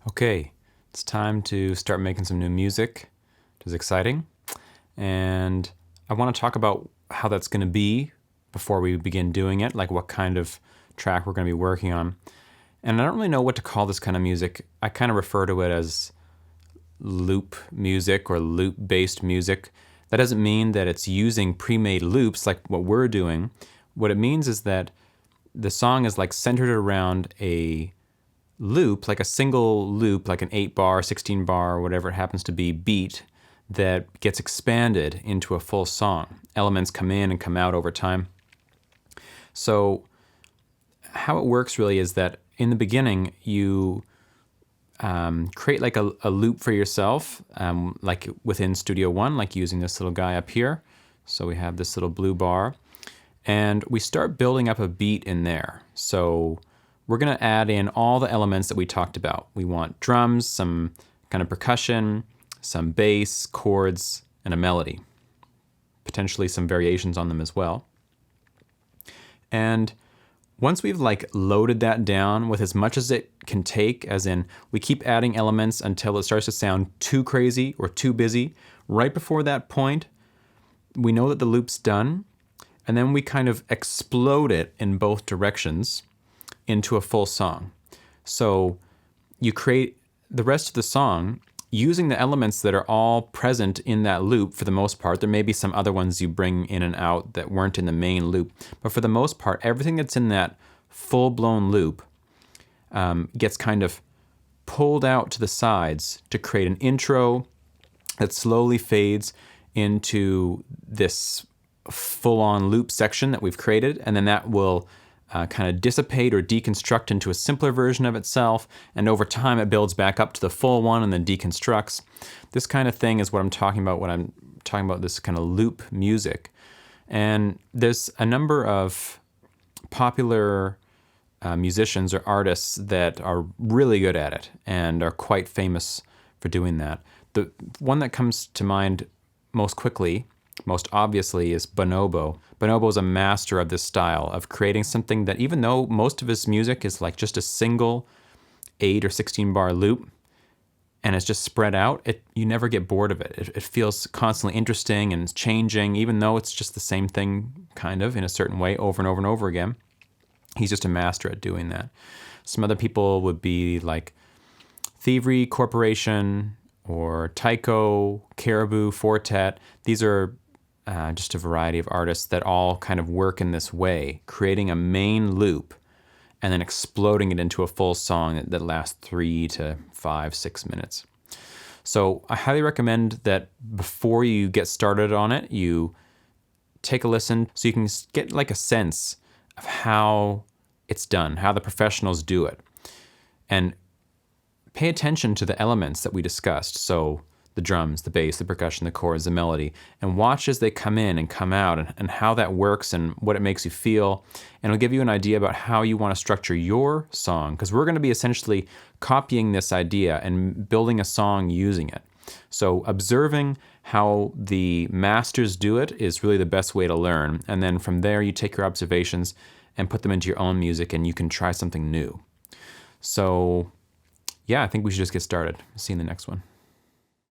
Okay, it's time to start making some new music, which is exciting. And I want to talk about how that's going to be before we begin doing it, like what kind of track we're going to be working on. And I don't really know what to call this kind of music. I kind of refer to it as loop music or loop-based music. That doesn't mean that it's using pre-made loops like what we're doing. What it means is that the song is like centered around a loop, like a single loop, like an 8-bar, 16-bar, whatever it happens to be, beat that gets expanded into a full song. Elements come in and come out over time. So how it works really is that in the beginning you create like a loop for yourself, like within Studio One, like using this little guy up here. So we have this little blue bar, and we start building up a beat in there. So we're going to add in all the elements that we talked about. We want drums, some kind of percussion, some bass, chords, and a melody. Potentially some variations on them as well. And once we've like loaded that down with as much as it can take, as in we keep adding elements until it starts to sound too crazy or too busy, right before that point, we know that the loop's done, and then we kind of explode it in both directions into a full song. So you create the rest of the song using the elements that are all present in that loop for the most part. There may be some other ones you bring in and out that weren't in the main loop, but for the most part, everything that's in that full-blown loop gets kind of pulled out to the sides to create an intro that slowly fades into this full-on loop section that we've created, and then that will kind of dissipate or deconstruct into a simpler version of itself, and over time it builds back up to the full one and then deconstructs. This kind of thing is what I'm talking about when I'm talking about this kind of loop music. And there's a number of popular musicians or artists that are really good at it and are quite famous for doing that. The one that comes to mind most quickly, most obviously, is Bonobo. Bonobo is a master of this style of creating something that, even though most of his music is like just a single 8 or 16 bar loop and it's just spread out, you never get bored of it. It feels constantly interesting and changing, even though it's just the same thing kind of in a certain way over and over and over again. He's just a master at doing that. Some other people would be like Thievery Corporation or Tycho, Caribou, Fortet. These are just a variety of artists that all kind of work in this way, creating a main loop and then exploding it into a full song that lasts 3 to 5, 6 minutes. So I highly recommend that before you get started on it, you take a listen so you can get like a sense of how it's done, how the professionals do it. And pay attention to the elements that we discussed. So the drums, the bass, the percussion, the chords, the melody, and watch as they come in and come out and how that works and what it makes you feel. And it'll give you an idea about how you want to structure your song, because we're going to be essentially copying this idea and building a song using it. So observing how the masters do it is really the best way to learn. And then from there, you take your observations and put them into your own music, and you can try something new. So yeah, I think we should just get started. See you in the next one.